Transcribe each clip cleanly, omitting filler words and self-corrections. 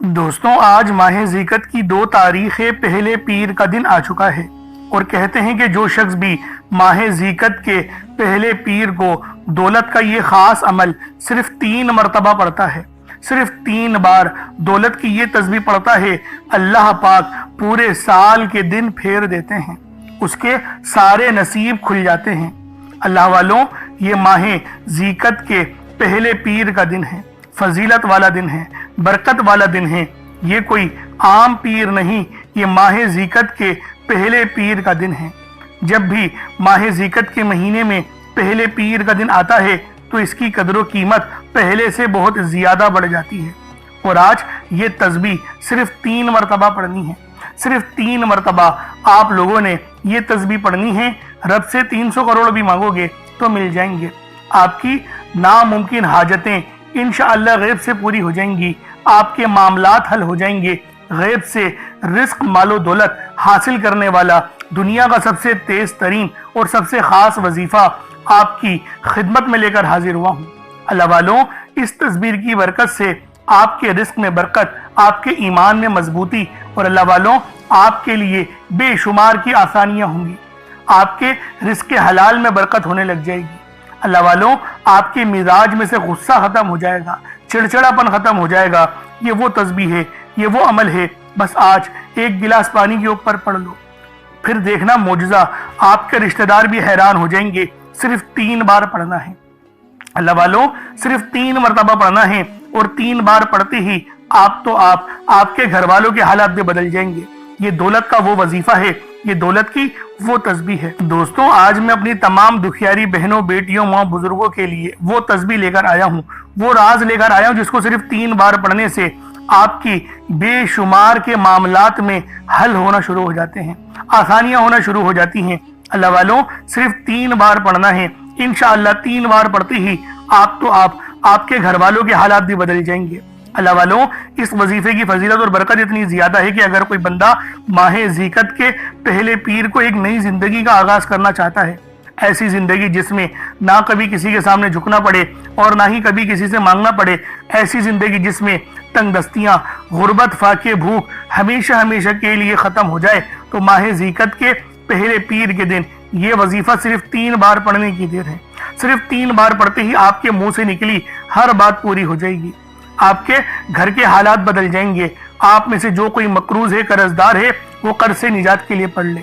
دوستوں آج ماہ ذیقت کی 2 تاریخ پہلے پیر کا دن آ چکا ہے اور کہتے ہیں کہ جو شخص بھی ماہ ذیقت کے پہلے پیر کو دولت کا یہ خاص عمل صرف 3 مرتبہ پڑھتا ہے، صرف 3 بار دولت کی یہ تسبیح پڑھتا ہے، اللہ پاک پورے سال کے دن پھیر دیتے ہیں، اس کے سارے نصیب کھل جاتے ہیں۔ اللہ والوں، یہ ماہ ذیقت کے پہلے پیر کا دن ہے، فضیلت والا دن ہے، برکت والا دن ہے۔ یہ کوئی عام پیر نہیں، یہ ماہ ذیقت کے پہلے پیر کا دن ہے۔ جب بھی ماہ ذیقت کے مہینے میں پہلے پیر کا دن آتا ہے تو اس کی قدر و قیمت پہلے سے بہت زیادہ بڑھ جاتی ہے، اور آج یہ تسبیح صرف 3 مرتبہ پڑھنی ہے، صرف 3 مرتبہ آپ لوگوں نے یہ تسبیح پڑھنی ہے۔ رب سے 300 کروڑ بھی مانگو گے تو مل جائیں گے، آپ کی ناممکن حاجتیں انشاءاللہ غیب سے پوری ہو جائیں گی، آپ کے معاملات حل ہو جائیں گے۔ غیب سے رزق مال و دولت حاصل کرنے والا دنیا کا سب سے تیز ترین اور سب سے خاص وظیفہ آپ کی خدمت میں لے کر حاضر ہوا ہوں۔ اللہ والوں، اس تسبیح کی برکت سے آپ کے رزق میں برکت، آپ کے ایمان میں مضبوطی، اور اللہ والوں آپ کے لیے بے شمار کی آسانیاں ہوں گی، آپ کے رزق حلال میں برکت ہونے لگ جائے گی۔ اللہ والوں، آپ کے مزاج میں سے غصہ ختم ہو جائے گا، چڑچڑاپن ختم ہو جائے گا۔ یہ وہ تسبیح ہے، یہ وہ عمل ہے، بس آج 1 گلاس پانی کے اوپر پڑھ لو، پھر دیکھنا معجزہ، آپ کے رشتہ دار بھی حیران ہو جائیں گے۔ صرف 3 بار پڑھنا ہے اللہ والوں، صرف 3 مرتبہ پڑھنا ہے، اور 3 بار پڑھتے ہی آپ کے گھر والوں کے حالات بھی بدل جائیں گے۔ یہ دولت کا وہ وظیفہ ہے، یہ دولت کی وہ تسبیح ہے۔ دوستوں آج میں اپنی تمام دکھیاری بہنوں، بیٹیوں، ماں، بزرگوں کے لیے وہ تسبیح لے کر آیا ہوں، وہ راز لے کر آیا ہوں جس کو صرف 3 بار پڑھنے سے آپ کی بے شمار کے معاملات میں حل ہونا شروع ہو جاتے ہیں، آسانیاں ہونا شروع ہو جاتی ہیں۔ اللہ والوں صرف 3 بار پڑھنا ہے، انشاءاللہ 3 بار پڑھتے ہی آپ کے گھر والوں کے حالات بھی بدل جائیں گے۔ اللہ والوں اس وظیفے کی فضیلت اور برکت اتنی زیادہ ہے کہ اگر کوئی بندہ ماہ ذیقت کے پہلے پیر کو ایک نئی زندگی کا آغاز کرنا چاہتا ہے، ایسی زندگی جس میں نہ کبھی کسی کے سامنے جھکنا پڑے اور نہ ہی کبھی کسی سے مانگنا پڑے، ایسی زندگی جس میں تنگ دستیاں، غربت، فاقے، بھوک ہمیشہ ہمیشہ کے لیے ختم ہو جائے، تو ماہ ذیقت کے پہلے پیر کے دن یہ وظیفہ صرف 3 بار پڑھنے کی دیر ہے۔ صرف 3 بار پڑھتے ہی آپ کے منہ سے نکلی ہر بات پوری ہو جائے گی، آپ کے گھر کے حالات بدل جائیں گے۔ آپ میں سے جو کوئی مقروض ہے، قرض دار ہے، وہ قرض سے نجات کے لیے پڑھ لے۔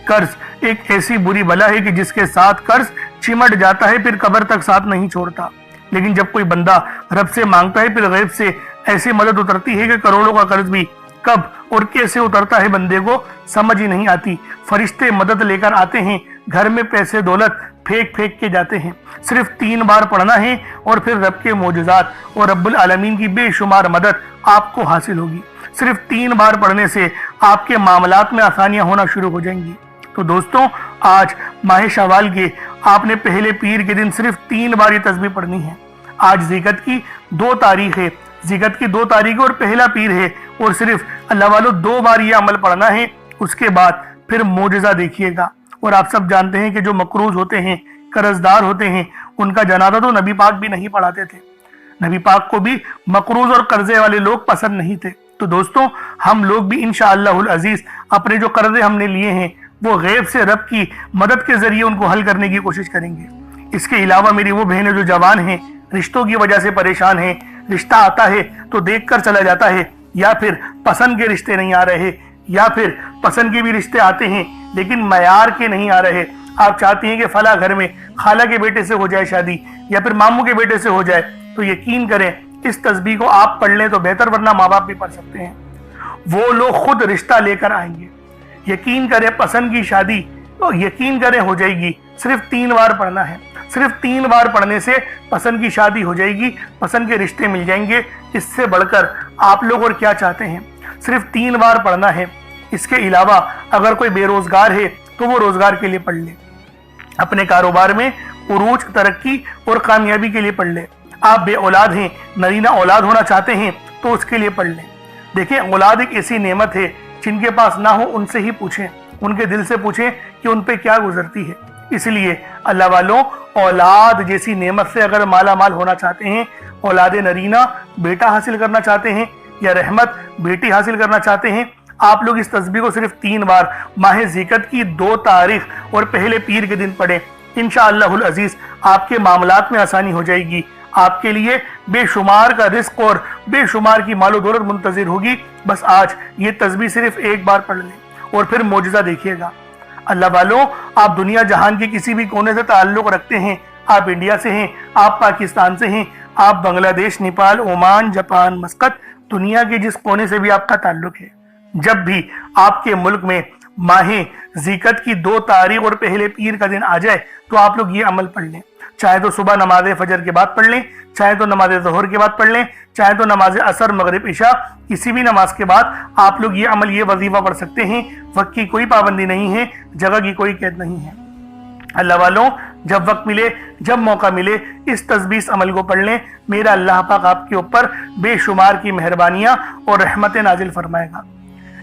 قرض ایک ایسی بری بلا ہے کہ جس کے ساتھ قرض چمٹ جاتا ہے، پھر قبر تک ساتھ نہیں چھوڑتا، لیکن جب کوئی بندہ رب سے مانگتا ہے، پھر غیب سے ایسی مدد اترتی ہے کہ کروڑوں کا قرض بھی کب اور کیسے اترتا ہے بندے کو سمجھ ہی نہیں آتی۔ فرشتے مدد لے کر آتے ہیں، گھر میں پیسے دولت پھینک کے جاتے ہیں۔ صرف 3 بار پڑھنا ہے اور پھر رب کے معجزات اور رب العالمین کی بے شمار مدد آپ کو حاصل ہوگی۔ صرف 3 بار پڑھنے سے آپ کے معاملات میں آسانیاں ہونا شروع ہو جائیں گی۔ تو دوستوں آج ماہ شوال کے آپ نے پہلے پیر کے دن صرف 3 بار یہ تسبیح پڑھنی ہے۔ آج ذیقت کی 2 تاریخ ہے، ذیقت کی 2 تاریخ اور پہلا پیر ہے، اور صرف اللہ والوں 2 بار یہ عمل پڑھنا ہے، اس کے بعد پھر معجزہ دیکھیے گا۔ اور آپ سب جانتے ہیں کہ جو مقروض ہوتے ہیں، قرض دار ہوتے ہیں، ان کا جنازہ تو نبی پاک بھی نہیں پڑھاتے تھے، نبی پاک کو بھی مقروض اور قرضے والے لوگ پسند نہیں تھے۔ تو دوستوں ہم لوگ بھی انشاءاللہ العزیز اپنے جو قرضے ہم نے لیے ہیں وہ غیب سے رب کی مدد کے ذریعے ان کو حل کرنے کی کوشش کریں گے۔ اس کے علاوہ میری وہ بہنیں جو جوان ہیں، رشتوں کی وجہ سے پریشان ہیں، رشتہ آتا ہے تو دیکھ کر چلا جاتا ہے، یا پھر پسند کے رشتے نہیں آ رہے، یا پھر پسند کے بھی رشتے آتے ہیں لیکن معیار کے نہیں آ رہے، آپ چاہتی ہیں کہ فلاں گھر میں خالہ کے بیٹے سے ہو جائے شادی، یا پھر ماموں کے بیٹے سے ہو جائے، تو یقین کریں اس تسبیح کو آپ پڑھ لیں تو بہتر، ورنہ ماں باپ بھی پڑھ سکتے ہیں، وہ لوگ خود رشتہ لے کر آئیں گے۔ یقین کریں پسند کی شادی تو یقین کریں ہو جائے گی، صرف 3 بار پڑھنا ہے۔ صرف 3 بار پڑھنے سے پسند کی شادی ہو جائے گی، پسند کے رشتے مل جائیں گے۔ اس سے بڑھ کر آپ لوگ اور کیا چاہتے ہیں؟ صرف 3 بار پڑھنا ہے۔ اس کے علاوہ اگر کوئی بے روزگار ہے تو وہ روزگار کے لیے پڑھ لے، اپنے کاروبار میں عروج، ترقی اور کامیابی کے لیے پڑھ لے۔ آپ بے اولاد ہیں، نرینہ اولاد ہونا چاہتے ہیں تو اس کے لیے پڑھ لیں۔ دیکھیں اولاد ایک ایسی نعمت ہے، جن کے پاس نہ ہو ان سے ہی پوچھیں، ان کے دل سے پوچھیں کہ ان پہ کیا گزرتی ہے۔ اس لیے اللہ والوں اولاد جیسی نعمت سے اگر مالا مال ہونا چاہتے ہیں، اولاد نرینہ بیٹا حاصل کرنا چاہتے ہیں، یا رحمت بیٹی حاصل کرنا چاہتے ہیں، آپ لوگ اس تسبیح کو صرف 3 بار ماہ ذیقت کی 2 تاریخ اور پہلے پیر کے دن پڑھیں۔ انشاءاللہ العزیز آپ کے معاملات میں آسانی ہو جائے گی، آپ کے لیے بے شمار کا رزق اور بے شمار کی مال و دولت منتظر ہوگی۔ بس آج یہ تسبیح صرف 1 بار پڑھ لیں اور پھر معجزہ دیکھیے گا۔ اللہ والوں، آپ دنیا جہان کے کسی بھی کونے سے تعلق رکھتے ہیں، آپ انڈیا سے ہیں، آپ پاکستان سے ہیں، آپ بنگلہ دیش، نیپال، عمان، جاپان، مسقط، دنیا کے جس کونے سے بھی آپ کا تعلق ہے، جب بھی آپ کے ملک میں ماہ ذیقت کی 2 تاریخ اور پہلے پیر کا دن آ جائے تو آپ لوگ یہ عمل پڑھ لیں، چاہے تو صبح نماز فجر کے بعد پڑھ لیں، چاہے تو نماز ظہر کے بعد پڑھ لیں، چاہے تو نماز عصر، مغرب، عشاء، کسی بھی نماز کے بعد آپ لوگ یہ عمل، یہ وظیفہ پڑھ سکتے ہیں۔ وقت کی کوئی پابندی نہیں ہے، جگہ کی کوئی قید نہیں ہے۔ اللہ والوں، جب وقت ملے، جب موقع ملے، اس تسبیح اس عمل کو پڑھ لیں، میرا اللہ پاک آپ کے اوپر بے شمار کی مہربانیاں اور رحمتیں نازل فرمائے گا۔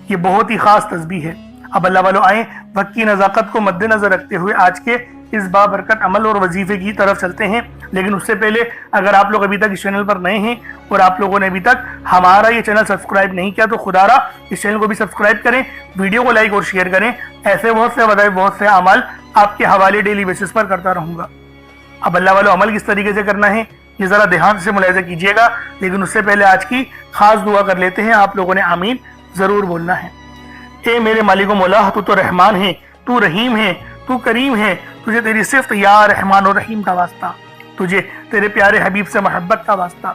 یہ بہت ہی خاص تسبیح ہے۔ اب اللہ والوں آئیں، وقت کی نزاکت کو مد نظر رکھتے ہوئے آج کے اس بابرکت عمل اور وظیفے کی طرف چلتے ہیں۔ لیکن اس سے پہلے اگر آپ لوگ ابھی تک اس چینل پر نئے ہیں اور آپ لوگوں نے ابھی تک ہمارا یہ چینل سبسکرائب نہیں کیا تو خدا را اس چینل کو بھی سبسکرائب کریں، ویڈیو کو لائک اور شیئر کریں۔ ایسے بہت سے وظائف، بہت سے اعمال آپ کے حوالے ڈیلی بیسس پر کرتا رہوں گا۔ اب اللہ والوں، عمل کس طریقے سے کرنا ہے یہ ذرا دھیان سے ملاحظہ کیجیے گا، لیکن اس سے پہلے آج کی خاص دعا کر لیتے ہیں۔ آپ لوگوں نے آمین ضرور بولنا ہے۔ اے میرے مالک و مولا، تو رحمان ہے، تو رحیم ہے، تو کریم ہے، تجھے تیری صفت یا رحمان و رحیم کا واسطہ، تجھے تیرے پیارے حبیب سے محبت کا واسطہ،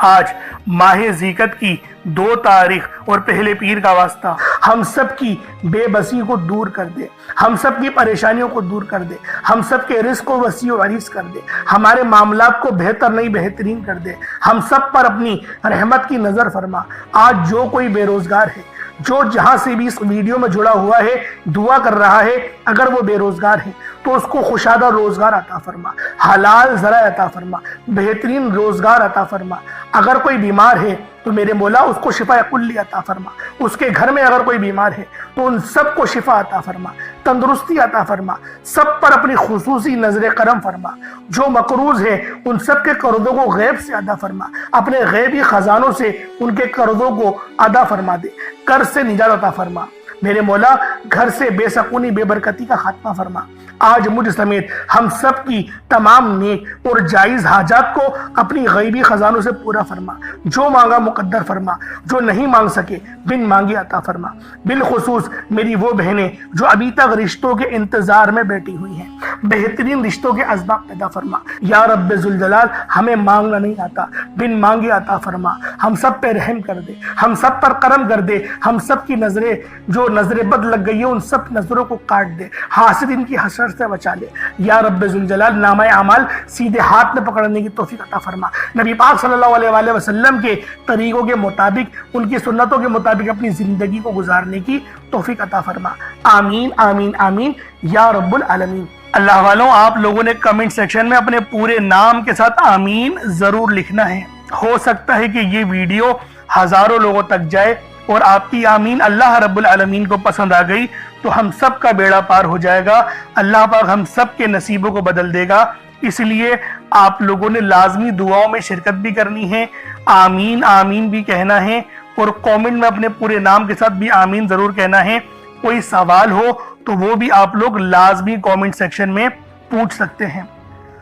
آج ماہ ذیقت کی 2 تاریخ اور پہلے پیر کا واسطہ، ہم سب کی بے بسی کو دور کر دے، ہم سب کی پریشانیوں کو دور کر دے، ہم سب کے رزق کو وسیع و عریض کر دے، ہمارے معاملات کو بہتر نہیں بہترین کر دے، ہم سب پر اپنی رحمت کی نظر فرما۔ آج جو کوئی بے روزگار ہے، جو جہاں سے بھی اس ویڈیو میں جڑا ہوا ہے، دعا کر رہا ہے، اگر وہ بے روزگار ہے تو اس کو خوشادہ روزگار عطا فرما، حلال ذرائع عطا فرما، بہترین روزگار عطا فرما۔ اگر کوئی بیمار ہے تو میرے مولا اس کو شفا کلی عطا فرما، اس کے گھر میں اگر کوئی بیمار ہے تو ان سب کو شفا عطا فرما، تندرستی عطا فرما، سب پر اپنی خصوصی نظر کرم فرما۔ جو مقروض ہے ان سب کے قرضوں کو غیب سے ادا فرما، اپنے غیبی خزانوں سے ان کے قرضوں کو ادا فرما دے، قرض سے نجات عطا فرما۔ میرے مولا گھر سے بے سکونی، بے برکتی کا خاتمہ فرما۔ آج مجھ سمیت ہم سب کی تمام نیک اور جائز حاجات کو اپنی غیبی خزانوں سے پورا فرما، جو مانگا مقدر فرما، جو نہیں مانگ سکے بن مانگے عطا فرما۔ بالخصوص میری وہ بہنیں جو ابھی تک رشتوں کے انتظار میں بیٹھی ہوئی ہیں، بہترین رشتوں کے اسباب پیدا فرما۔ یا رب ذوالجلال، ہمیں مانگنا نہیں آتا، بن مانگے عطا فرما۔ ہم سب پہ رحم کر دے، ہم سب پر کرم کر دے، ہم سب کی نظریں جو نظر بد لگ گئی ہے ان سب نظروں کو کاٹ دے، حاسد ان کی حسرت سے بچا لے۔ یا رب ذوالجلال، نامہ اعمال سیدھے ہاتھ میں پکڑنے کی توفیق عطا فرما۔ نبی پاک صلی اللہ علیہ وآلہ وسلم کے طریقوں کے مطابق، ان کی سنتوں کے مطابق اپنی زندگی کو گزارنے کی توفیق عطا فرما۔ آمین آمین آمین یا رب العالمین۔ اللہ والوں، آپ لوگوں نے کمنٹ سیکشن میں اپنے پورے نام کے ساتھ آمین ضرور لکھنا ہے۔ ہو سکتا ہے کہ یہ ویڈیو ہزاروں لوگوں تک جائے اور آپ کی آمین اللہ رب العالمین کو پسند آ گئی تو ہم سب کا بیڑا پار ہو جائے گا، اللہ پاک ہم سب کے نصیبوں کو بدل دے گا۔ اس لیے آپ لوگوں نے لازمی دعاؤں میں شرکت بھی کرنی ہے، آمین آمین بھی کہنا ہے، اور کومنٹ میں اپنے پورے نام کے ساتھ بھی آمین ضرور کہنا ہے۔ کوئی سوال ہو تو وہ بھی آپ لوگ لازمی کومنٹ سیکشن میں پوچھ سکتے ہیں۔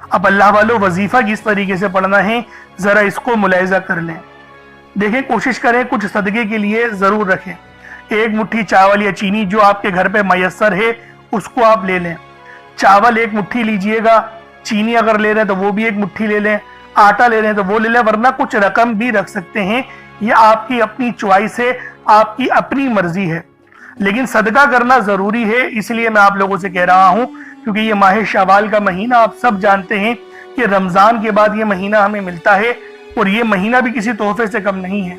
اب اللہ والوں، وظیفہ کس طریقے سے پڑھنا ہے ذرا اس کو ملاحظہ کر لیں۔ دیکھیں، کوشش کریں کچھ صدقے کے لیے ضرور رکھیں۔ 1 مٹھی چاول یا چینی جو آپ کے گھر پہ میسر ہے اس کو آپ لے لیں۔ چاول 1 مٹھی لیجئے گا، چینی اگر لے رہے ہیں تو وہ بھی 1 مٹھی لے لیں، آٹا لے رہے ہیں تو وہ لے لیں، ورنہ کچھ رقم بھی رکھ سکتے ہیں۔ یہ آپ کی اپنی چوائس ہے، آپ کی اپنی مرضی ہے، لیکن صدقہ کرنا ضروری ہے۔ اس لیے میں آپ لوگوں سے کہہ رہا ہوں کیونکہ یہ ماہ شوال کا مہینہ آپ سب جانتے ہیں کہ رمضان کے بعد یہ مہینہ ہمیں ملتا ہے، اور یہ مہینہ بھی کسی تحفے سے کم نہیں ہے۔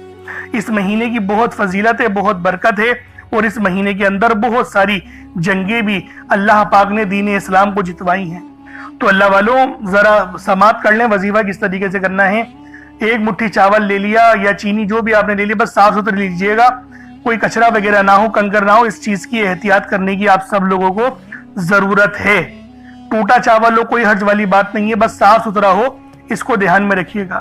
اس مہینے کی بہت فضیلت ہے، بہت برکت ہے، اور اس مہینے کے اندر بہت ساری جنگیں بھی اللہ پاک نے دین اسلام کو جتوائی ہیں۔ تو اللہ والوں، ذرا سماعت کر لیں وظیفہ کس طریقے سے کرنا ہے۔ 1 مٹھی چاول لے لیا یا چینی جو بھی آپ نے لے لی، بس صاف ستھری لیجئے گا، کوئی کچرا وغیرہ نہ ہو، کنکر نہ ہو، اس چیز کی احتیاط کرنے کی آپ سب لوگوں کو ضرورت ہے۔ ٹوٹا چاول ہو، کوئی حرج والی بات نہیں ہے، بس صاف ستھرا ہو، اس کو دھیان میں رکھیے گا۔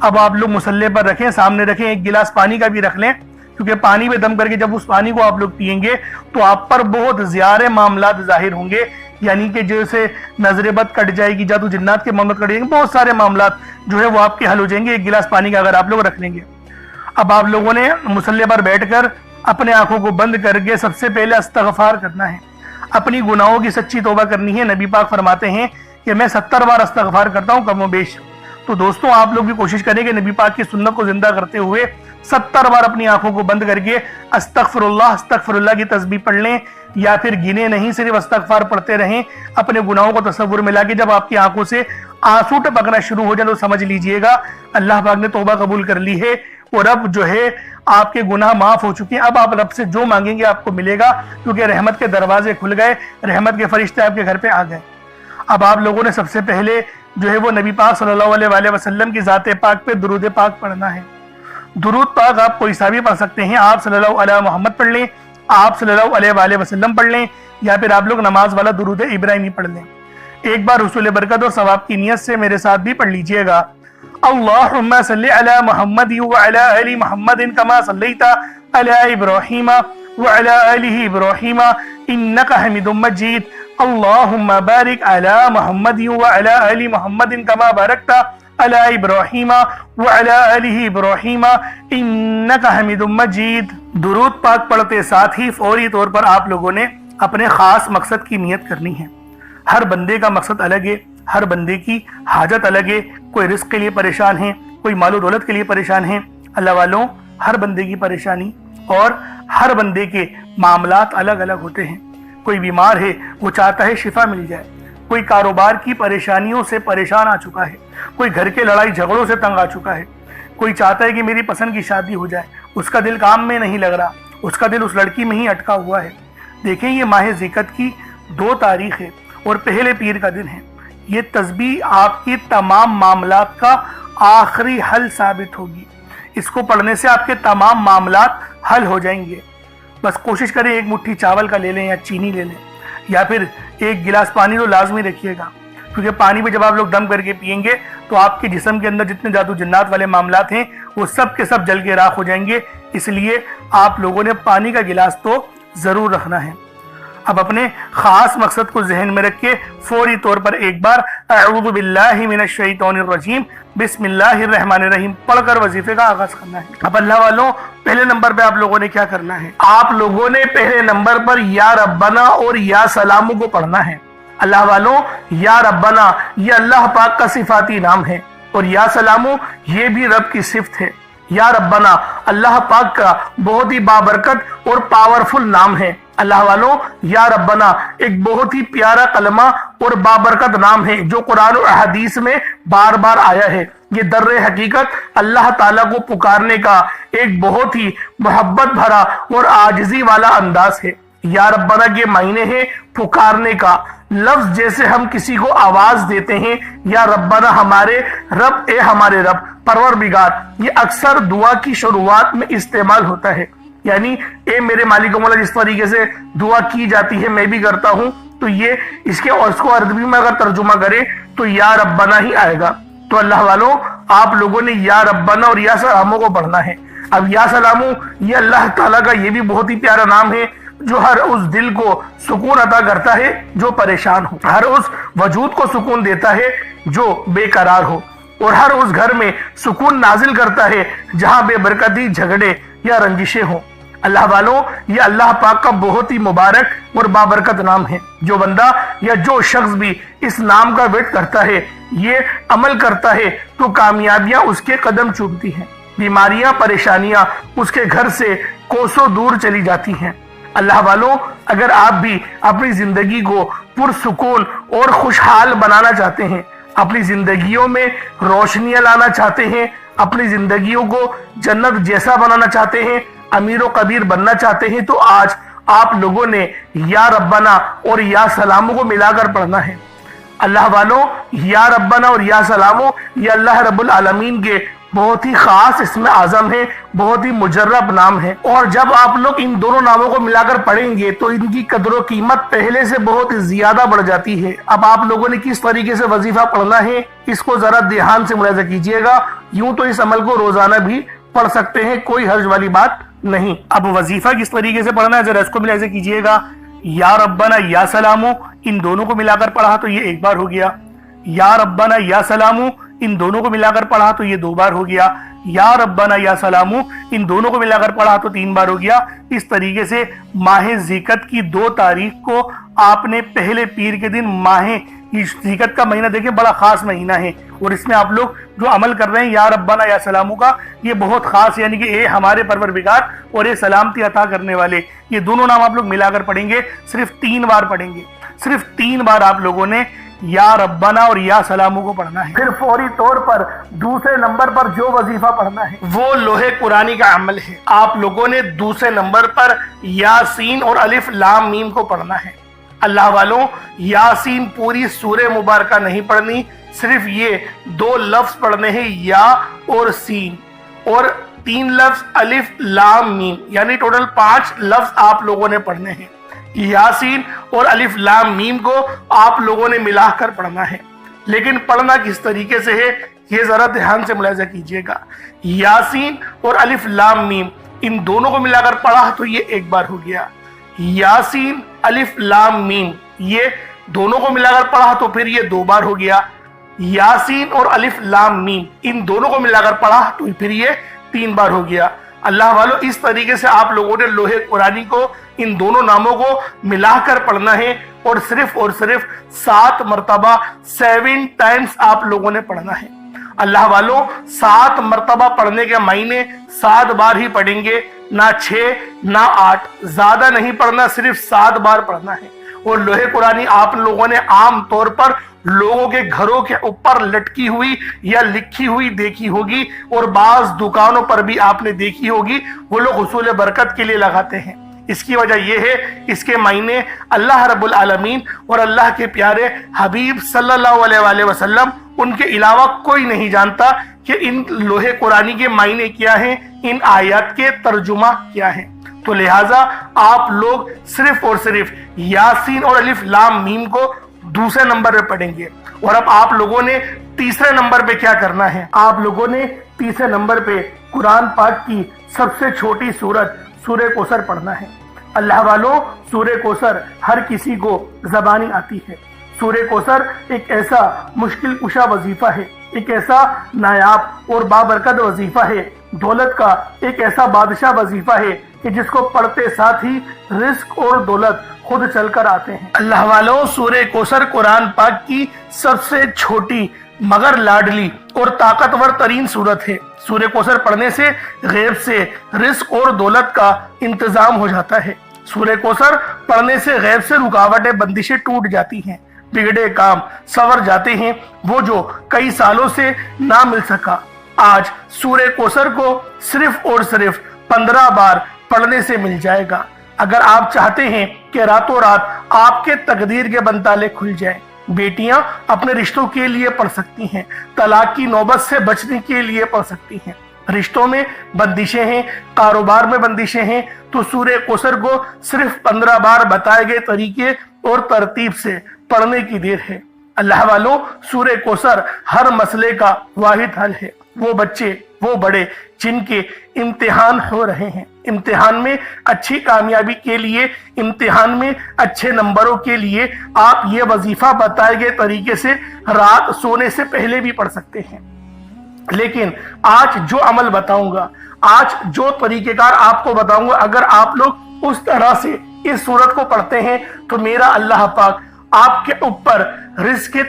اب آپ لوگ مسلح پر رکھیں، سامنے رکھیں، ایک گلاس پانی کا بھی رکھ لیں، کیونکہ پانی میں دم کر کے جب اس پانی کو آپ لوگ پئیں گے تو آپ پر بہت زیادہ معاملات ظاہر ہوں گے، یعنی کہ جیسے نظر بد کٹ جائے گی، جادو جنات کے معاملات کٹ جائیں گے، بہت سارے معاملات جو ہے وہ آپ کے حل ہو جائیں گے ایک گلاس پانی کا اگر آپ لوگ رکھ لیں گے۔ اب آپ لوگوں نے مسلح پر بیٹھ کر اپنے آنکھوں کو بند کر کے سب سے پہلے استغفار کرنا ہے، اپنی گناہوں کی سچی توبہ کرنی ہے۔ نبی پاک فرماتے ہیں کہ میں 70 بار استغفار کرتا ہوں کم و بیش۔ تو دوستوں آپ لوگ بھی کوشش کریں کہ نبی پاک کی سنت کو زندہ کرتے ہوئے 70 بار اپنی آنکھوں کو بند کر کے استغفر اللہ کی تسبیح پڑھ لیں، یا پھر گنے نہیں صرف استغفار پڑھتے رہیں، اپنے گناہوں کو تصور میں لا کے جب آپ کی آنکھوں سے آنسو ٹپکنا شروع ہو جائے تو سمجھ لیجئے گا اللہ پاک نے توبہ قبول کر لی ہے اور اب جو ہے آپ کے گناہ معاف ہو چکے ہیں۔ اب آپ رب سے جو مانگیں گے آپ کو ملے گا، کیونکہ رحمت کے دروازے کھل گئے، رحمت کے فرشتے آپ کے گھر پہ آ گئے۔ اب آپ لوگوں نے سب سے پہلے جو ہے وہ نبی پاک صلی اللہ علیہ وآلہ وسلم کی ذات پاک پہ درود پاک پڑھنا ہے۔ درود پاک آپ کوئی سا بھی پڑھ سکتے ہیں، آپ صلی اللہ علیہ محمد پڑھ لیں، آپ صلی اللہ علیہ وآلہ وسلم پڑھ لیں، یا پھر آپ لوگ نماز والا درود ابراہیمی پڑھ لیں۔ ایک بار حصول برکت اور ثواب کی نیت سے میرے ساتھ بھی پڑھ لیجئے گا۔ اللہم صلی علی محمد وعلی آل محمد کما صلیت علی ابراہیم وعلی آل ابراہیم انکا حمید مجید۔ اللہم بارک علی محمد وعلی آل محمد کما بارکت علی ابراہیم وعلی آل ابراہیم انکا حمید مجید۔ درود پاک پڑھتے ساتھ ہی فوری طور پر آپ لوگوں نے اپنے خاص مقصد کی نیت کرنی ہے۔ ہر بندے کا مقصد الگ ہے، ہر بندے کی حاجت الگ ہے، کوئی رزق کے لیے پریشان ہے، کوئی مال و دولت کے لیے پریشان ہے۔ اللہ والوں، ہر بندے کی پریشانی اور ہر بندے کے معاملات الگ الگ ہوتے ہیں۔ کوئی بیمار ہے، وہ چاہتا ہے شفا مل جائے، کوئی کاروبار کی پریشانیوں سے پریشان آ چکا ہے، کوئی گھر کے لڑائی جھگڑوں سے تنگ آ چکا ہے، کوئی چاہتا ہے کہ میری پسند کی شادی ہو جائے، اس کا دل کام میں نہیں لگ رہا، اس کا دل اس لڑکی میں ہی اٹکا ہوا ہے۔ دیکھیں یہ ماہ ذیقعت کی 2 تاریخ ہے اور پہلے پیر کا دن ہے۔ یہ تسبیح آپ کی تمام معاملات کا آخری حل ثابت ہوگی، اس کو پڑھنے سے آپ کے تمام معاملات حل ہو جائیں گے۔ بس کوشش کریں ایک مٹھی چاول کا لے لیں یا چینی لے لیں، یا پھر ایک گلاس پانی تو لازمی رکھیے گا، کیونکہ پانی میں جب آپ لوگ دم کر کے پئیں گے تو آپ کے جسم کے اندر جتنے جادو جنات والے معاملات ہیں وہ سب کے سب جل کے راکھ ہو جائیں گے۔ اس لیے آپ لوگوں نے پانی کا گلاس تو ضرور رکھنا ہے۔ اب اپنے خاص مقصد کو ذہن میں رکھ کے فوری طور پر ایک بار اعوذ باللہ من الشیطان الرجیم بسم اللہ الرحمن الرحیم پڑھ کر وظیفے کا آغاز کرنا ہے۔ اب اللہ والوں، پہلے نمبر پہ آپ لوگوں نے کیا کرنا ہے؟ آپ لوگوں نے پہلے نمبر پر یا ربنا اور یا سلامو کو پڑھنا ہے۔ اللہ والوں، یا ربنا یہ اللہ پاک کا صفاتی نام ہے، اور یا سلامو یہ بھی رب کی صفت ہے۔ یا ربنا اللہ پاک کا بہت ہی بابرکت اور پاورفل نام ہے۔ اللہ والوں، یا ربنا ایک بہت ہی پیارا کلمہ اور بابرکت نام ہے جو قرآن و حدیث میں بار بار آیا ہے۔ یہ در حقیقت اللہ تعالیٰ کو پکارنے کا ایک بہت ہی محبت بھرا اور عاجزی والا انداز ہے۔ یا ربنا کے معنی ہے پکارنے کا، لفظ جیسے ہم کسی کو آواز دیتے ہیں یا ربنا ہمارے رب، اے ہمارے رب، پروردگار، یہ اکثر دعا کی شروعات میں استعمال ہوتا ہے، یعنی اے میرے مالک و مولا جس طریقے سے دعا کی جاتی ہے میں بھی کرتا ہوں، تو یہ اس کو عربی میں اگر ترجمہ کرے تو یا ربنا ہی آئے گا۔ تو اللہ والوں، آپ لوگوں نے یا ربنا اور یا سلامو کو پڑھنا ہے۔ اب یا سلامو یہ اللہ تعالیٰ کا یہ بھی بہت ہی پیارا نام ہے جو ہر اس دل کو سکون عطا کرتا ہے جو پریشان ہو، ہر اس وجود کو سکون دیتا ہے جو بے قرار ہو، اور ہر اس گھر میں سکون نازل کرتا ہے جہاں بے برکتی، جھگڑے یا رنجشیں ہوں۔ اللہ والوں، یہ اللہ پاک کا بہت ہی مبارک اور بابرکت نام ہے۔ جو بندہ یا جو شخص بھی اس نام کا ورد کرتا ہے، یہ عمل کرتا ہے، تو کامیابیاں اس کے قدم چومتی ہیں، بیماریاں، پریشانیاں اس کے گھر سے کوسوں دور چلی جاتی ہیں۔ اللہ والوں، اگر آپ بھی اپنی زندگی کو پرسکون اور خوشحال بنانا چاہتے ہیں، اپنی زندگیوں میں روشنیاں لانا چاہتے ہیں، اپنی زندگیوں کو جنت جیسا بنانا چاہتے ہیں، امیر و کبیر بننا چاہتے ہیں، تو آج آپ لوگوں نے یا ربنا اور یا سلامو کو ملا کر پڑھنا ہے۔ اللہ والوں، یا ربنا اور یا سلامو یہ اللہ رب العالمین کے بہت ہی خاص اسم اعظم ہے، بہت ہی مجرب نام ہے، اور جب آپ لوگ ان دونوں ناموں کو ملا کر پڑھیں گے تو ان کی قدر و قیمت پہلے سے بہت زیادہ بڑھ جاتی ہے۔ اب آپ لوگوں نے کس طریقے سے وظیفہ پڑھنا ہے اس کو ذرا دھیان سے ملاحظہ کیجئے گا۔ یوں تو اس عمل کو روزانہ بھی پڑھ سکتے ہیں، کوئی حرج والی بات نہیں۔ اب وظیفہ کس طریقے سے پڑھنا ہے ذرا اس کو ملاحظہ کیجئے گا۔ یا ربنا یا سلامو، ان دونوں کو ملا کر پڑھا تو یہ ایک بار ہو گیا۔ یا ربنا یا سلامو، ان دونوں کو ملا کر پڑھا تو یہ دو بار ہو گیا۔ یا ربنا یا سلامو، ان دونوں کو ملا کر پڑھا تو تین بار ہو گیا۔ اس طریقے سے ماہ ذیقت کی 2 تاریخ کو آپ نے پہلے پیر کے دن ماہ ذیقت کا مہینہ دیکھیں، بڑا خاص مہینہ ہے، اور اس میں آپ لوگ جو عمل کر رہے ہیں یا ربنا یا سلامو کا، یہ بہت خاص، یعنی کہ اے ہمارے پروردگار اور اے سلامتی عطا کرنے والے، یہ دونوں نام آپ لوگ ملا کر پڑھیں گے، صرف 3 بار پڑھیں گے، صرف 3 بار آپ لوگوں نے یا ربنا اور یا سلامو کو پڑھنا ہے۔ پھر فوری طور پر دوسرے نمبر پر جو وظیفہ پڑھنا ہے وہ لوح قرآنی کا عمل ہے۔ آپ لوگوں نے دوسرے نمبر پر یاسین اور الف لام میم کو پڑھنا ہے۔ اللہ والوں، یاسین پوری سورہ مبارکہ نہیں پڑھنی، صرف یہ 2 لفظ پڑھنے ہیں، یا اور سین، اور 3 لفظ الف لام میم، یعنی ٹوٹل 5 لفظ آپ لوگوں نے پڑھنے ہیں۔ یاسین اور الف لام میم کو آپ لوگوں نے ملا کر پڑھنا ہے، لیکن پڑھنا کس طریقے سے ہے یہ ذرا دھیان سے ملاحظہ کیجئے گا۔ یاسین اور الف لام میم ان دونوں کو ملا کر پڑھا تو یہ ایک بار ہو گیا۔ یاسین الف لام میم یہ دونوں کو ملا کر پڑھا تو پھر یہ 2 بار ہو گیا۔ یاسین اور الف لام میم ان دونوں کو ملا کر پڑھا تو پھر یہ 3 بار ہو گیا۔ اللہ والو، اس طریقے سے آپ لوگوں نے لوح قرآنی کو ان دونوں ناموں کو ملا کر پڑھنا ہے، اور صرف 7 مرتبہ 7 ٹائمز آپ لوگوں نے پڑھنا ہے۔ اللہ والوں، 7 مرتبہ پڑھنے کے معنی 7 بار ہی پڑھیں گے، نہ 6 نہ 8، زیادہ نہیں پڑھنا، صرف 7 بار پڑھنا ہے۔ اور لوح قرآنی آپ لوگوں نے عام طور پر لوگوں کے گھروں کے اوپر لٹکی ہوئی یا لکھی ہوئی دیکھی ہوگی، اور بعض دکانوں پر بھی آپ نے دیکھی ہوگی، وہ لوگ حصول برکت کے لیے لگاتے ہیں۔ اس کی وجہ یہ ہے، اس کے معنی اللہ رب العالمین اور اللہ کے پیارے حبیب صلی اللہ علیہ وآلہ وسلم ان کے علاوہ کوئی نہیں جانتا کہ ان لوح قرآنی کے معنی کیا ہیں، ان آیات کے ترجمہ کیا ہیں۔ تو لہٰذا آپ لوگ صرف اور صرف یاسین اور الف لام میم کو دوسرے نمبر پہ پڑھیں گے۔ اور اب آپ لوگوں نے تیسرے نمبر پہ کیا کرنا ہے؟ آپ لوگوں نے تیسرے نمبر پہ قرآن پاک کی سب سے چھوٹی سورت سورہ کوثر پڑھنا ہے۔ اللہ والوں، سورہ کوثر ہر کسی کو زبانی آتی ہے۔ سورہ کوثر ایک ایسا مشکل کشا وظیفہ ہے، ایک ایسا نایاب اور بابرکت وظیفہ ہے، دولت کا ایک ایسا بادشاہ وظیفہ ہے کہ جس کو پڑھتے ساتھ ہی رزق اور دولت خود چل کر آتے ہیں۔ اللہ والوں، سورہ کوثر قرآن پاک کی سب سے چھوٹی مگر لاڈلی اور طاقتور ترین سورت ہے۔ سورہ کوثر پڑھنے سے غیب سے رزق اور دولت کا انتظام ہو جاتا ہے۔ سورہ کوثر پڑھنے سے غیب سے رکاوٹیں بندشیں ٹوٹ جاتی ہیں، بگڑے کام سنور جاتے ہیں، وہ جو کئی سالوں سے نہ مل سکا آج سورہ کوثر کو صرف اور صرف 15 بار پڑھنے سے مل جائے گا۔ اگر آپ چاہتے ہیں کہ راتوں رات آپ کے تقدیر کے بنتالے کھل جائیں، بیٹیاں اپنے رشتوں کے لیے پڑھ سکتی ہیں، طلاق کی نوبت سے بچنے کے لیے پڑھ سکتی ہیں، رشتوں میں بندشیں ہیں، کاروبار میں بندشیں ہیں، تو سورہ کوثر کو صرف 15 بار بتائے گئے طریقے اور ترتیب سے پڑھنے کی دیر ہے۔ اللہ والوں، سورہ کوثر ہر مسئلے کا واحد حل ہے۔ وہ بچے، وہ بڑے جن کے امتحان ہو رہے ہیں، امتحان میں اچھی کامیابی کے لیے، امتحان میں اچھے نمبروں کے لیے آپ یہ وظیفہ بتائے گئے طریقے سے رات سونے سے پہلے بھی پڑھ سکتے ہیں۔ لیکن آج جو عمل بتاؤں گا، آج جو طریقہ کار آپ کو بتاؤں گا، اگر آپ لوگ اس طرح سے اس سورت کو پڑھتے ہیں تو میرا اللہ پاک آپ کے اوپر رزق کے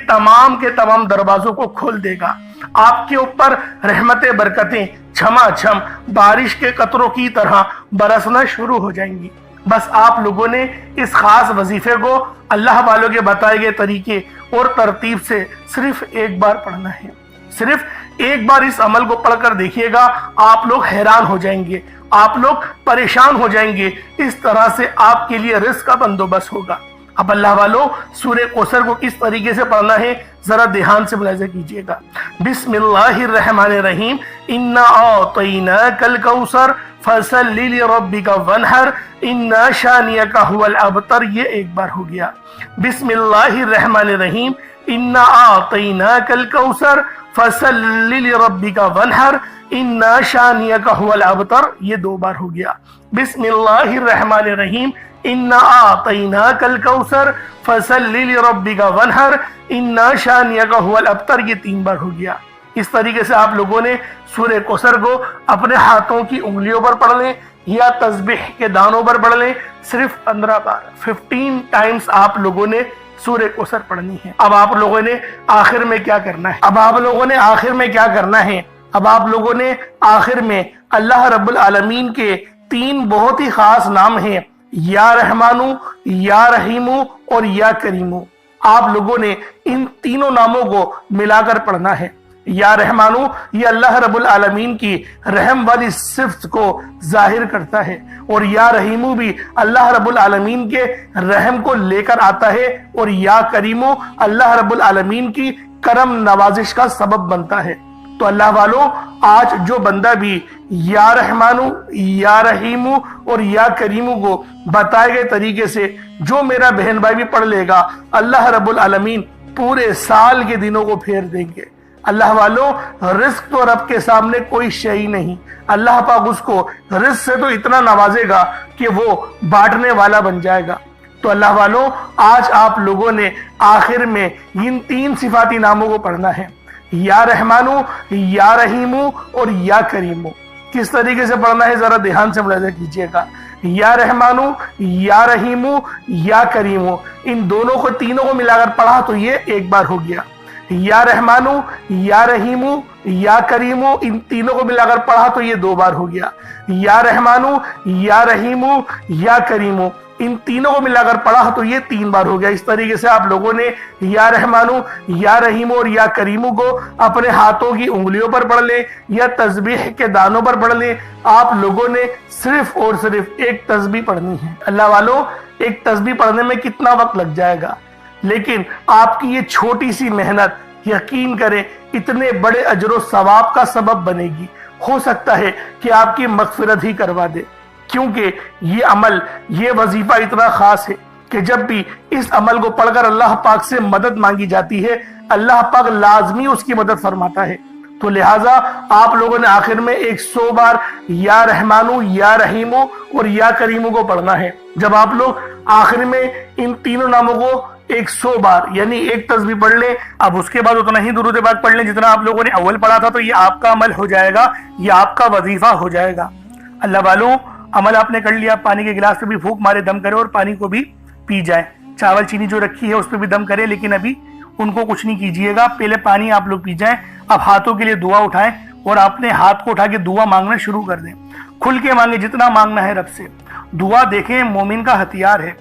تمام دروازوں کو کھول دے گا۔ آپ کے اوپر رحمتیں، برکتیں چھما چھم بارش کے قطروں کی طرح برسنا شروع ہو جائیں گی۔ بس آپ لوگوں نے اس خاص وظیفے کو اللہ والوں کے بتائے گئے طریقے اور ترتیب سے صرف ایک بار پڑھنا ہے۔ صرف ایک بار اس عمل کو پڑھ کر دیکھیے گا، آپ لوگ حیران ہو جائیں گے، آپ لوگ پریشان ہو جائیں گے، اس طرح سے آپ کے لیے رزق کا بندوبست ہوگا۔ اب اللہ والوں سورہ کوثر کو کس طریقے سے پڑھنا ہے ذرا دھیان سے ملاحظہ کیجئے گا۔ بسم اللہ الرحمن الرحیم، انا اعطیناک الکوثر فصل لربک وانحر ان شانئک هو الابتر، یہ ایک بار ہو گیا۔ بسم اللہ الرحمن الرحیم، انا اعطیناک الکوثر فصل لربک وانحر ان شانئک هو الابتر، یہ دو بار ہو گیا۔ بسم اللہ الرحمن الرحیم، انا اعطیناک الکوثر فصل لربک وانحر ان شانئک هو الابتر، یہ تین بار ہو گیا۔ اس طریقے سے آپ لوگوں نے سورہ کوثر کو اپنے ہاتھوں کی انگلیوں پر پڑھ لیں یا تسبیح کے دانوں پر پڑھ لیں، صرف 15 بار 15 ٹائمز آپ لوگوں نے سورہ کوثر پڑھنی ہے۔ اب آپ لوگوں نے آخر میں کیا کرنا ہے؟ اب آپ لوگوں نے آخر میں اللہ رب العالمین کے 3 بہت ہی خاص نام ہیں، یا رحمانو، یا رحیمو اور یا کریمو۔ آپ لوگوں نے ان تینوں ناموں کو ملا کر پڑھنا ہے۔ یا رحمانو یہ اللہ رب العالمین کی رحم والی صفت کو ظاہر کرتا ہے، اور یا رحیمو بھی اللہ رب العالمین کے رحم کو لے کر آتا ہے، اور یا کریمو اللہ رب العالمین کی کرم نوازش کا سبب بنتا ہے۔ تو اللہ والوں آج جو بندہ بھی یا رحمانو، یا رحیمو اور یا کریمو کو بتائے گئے طریقے سے جو میرا بہن بھائی بھی پڑھ لے گا، اللہ رب العالمین پورے سال کے دنوں کو پھیر دیں گے۔ اللہ والوں رزق تو رب کے سامنے کوئی شے نہیں، اللہ پاک اس کو رزق سے تو اتنا نوازے گا کہ وہ بانٹنے والا بن جائے گا۔ تو اللہ والوں آج آپ لوگوں نے آخر میں ان 3 صفاتی ناموں کو پڑھنا ہے، یا رحمانو، یا رحیمو اور یا کریمو۔ کس طریقے سے پڑھنا ہے ذرا دھیان سے ملاحظہ کیجئے گا۔ یا رحمانو، یا رحیمو، یا کریمو، ان دونوں کو تینوں کو ملا کر پڑھا تو یہ ایک بار ہو گیا۔ یا رحمانو، یا رحیمو، یا کریمو، ان تینوں کو ملا کر پڑھا تو یہ 2 بار ہو گیا۔ یا رحمانو، یا رحیمو، یا کریمو، ان تینوں کو ملا کر پڑھا تو یہ 3 بار ہو گیا۔ اس طریقے سے آپ لوگوں نے یا رحمانو، یا رحیمو اور یا کریمو کو اپنے ہاتھوں کی انگلیوں پر پڑھ لیں یا تسبیح کے دانوں پر پڑھ لیں۔ آپ لوگوں نے صرف اور صرف ایک تسبیح پڑھنی ہے۔ اللہ والوں ایک تسبیح پڑھنے میں کتنا وقت لگ جائے گا، لیکن آپ کی یہ چھوٹی سی محنت یقین کریں اتنے بڑے اجر و ثواب کا سبب بنے گی۔ ہو سکتا ہے کہ آپ کی مغفرت ہی کروا دے، کیونکہ یہ عمل، یہ وظیفہ اتنا خاص ہے کہ جب بھی اس عمل کو پڑھ کر اللہ پاک سے مدد مانگی جاتی ہے، اللہ پاک لازمی اس کی مدد فرماتا ہے۔ تو لہٰذا آپ لوگوں نے آخر میں 100 بار یا رحمانو، یا رحیمو اور یا کریمو کو پڑھنا ہے۔ جب آپ لوگ آخر میں ان تینوں ناموں کو 100 بار یعنی ایک تسبیح پڑھ لیں، اب اس کے بعد اتنا ہی درود پاک پڑھ لیں جتنا آپ لوگوں نے اول پڑھا تھا، تو یہ آپ کا عمل ہو جائے گا، یہ آپ کا وظیفہ ہو جائے گا۔ اللہ والوں عمل آپ نے کر لیا، پانی کے گلاس پہ بھی پھونک مارے، دم کرے اور پانی کو بھی پی جائے۔ چاول چینی جو رکھی ہے اس پہ بھی دم کرے، لیکن ابھی ان کو کچھ نہیں کیجیے گا، پہلے پانی آپ لوگ پی جائیں۔ اب ہاتھوں کے لیے دعا اٹھائیں اور اپنے ہاتھ کو اٹھا کے دعا مانگنا شروع کر دیں۔ کھل کے مانگیں جتنا مانگنا ہے رب سے۔ دعا دیکھیں مومن کا ہتھیار ہے،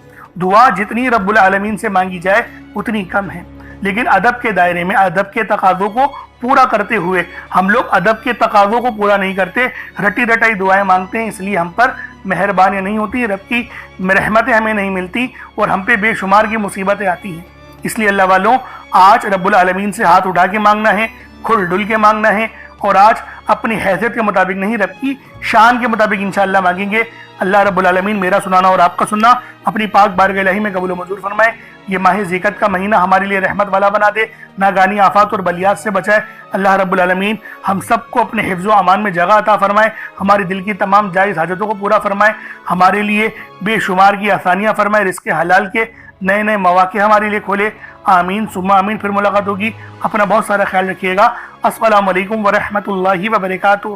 دعا جتنی رب العالمین سے مانگی جائے اتنی کم ہے، لیکن ادب کے دائرے میں ادب کے تقاضوں کو پورا کرتے ہوئے ہم لوگ ادب کے تقاضوں کو پورا نہیں کرتے، رٹی رٹائی دعائیں مانگتے ہیں، اس لیے ہم پر مہربانیاں نہیں ہوتی، رب کی رحمتیں ہمیں نہیں ملتی اور ہم پہ بے شمار کی مصیبتیں آتی ہیں۔ اس لیے اللہ والوں آج رب العالمین سے ہاتھ اٹھا کے مانگنا ہے، کھل ڈل کے مانگنا ہے، اور آج اپنی حیثیت کے مطابق نہیں، رب کی شان کے مطابق انشاءاللہ مانگیں گے۔ اللہ رب العالمین میرا سنانا اور آپ کا سننا اپنی پاک بارگاہ الہی میں قبول و منظور فرمائے۔ یہ ماہ ذیقعد کا مہینہ ہمارے لیے رحمت والا بنا دے، ناگانی آفات اور بلیات سے بچائے۔ اللہ رب العالمین ہم سب کو اپنے حفظ و امان میں جگہ عطا فرمائے، ہماری دل کی تمام جائز حاجتوں کو پورا فرمائے، ہمارے لیے بے شمار کی آسانیاں فرمائے، رزق حلال کے نئے نئے مواقع ہمارے لیے کھولے۔ آمین ثم آمین۔ پھر ملاقات ہوگی، اپنا بہت سارا خیال رکھیے گا۔ السلام علیکم ورحمۃ اللہ وبرکاتہ۔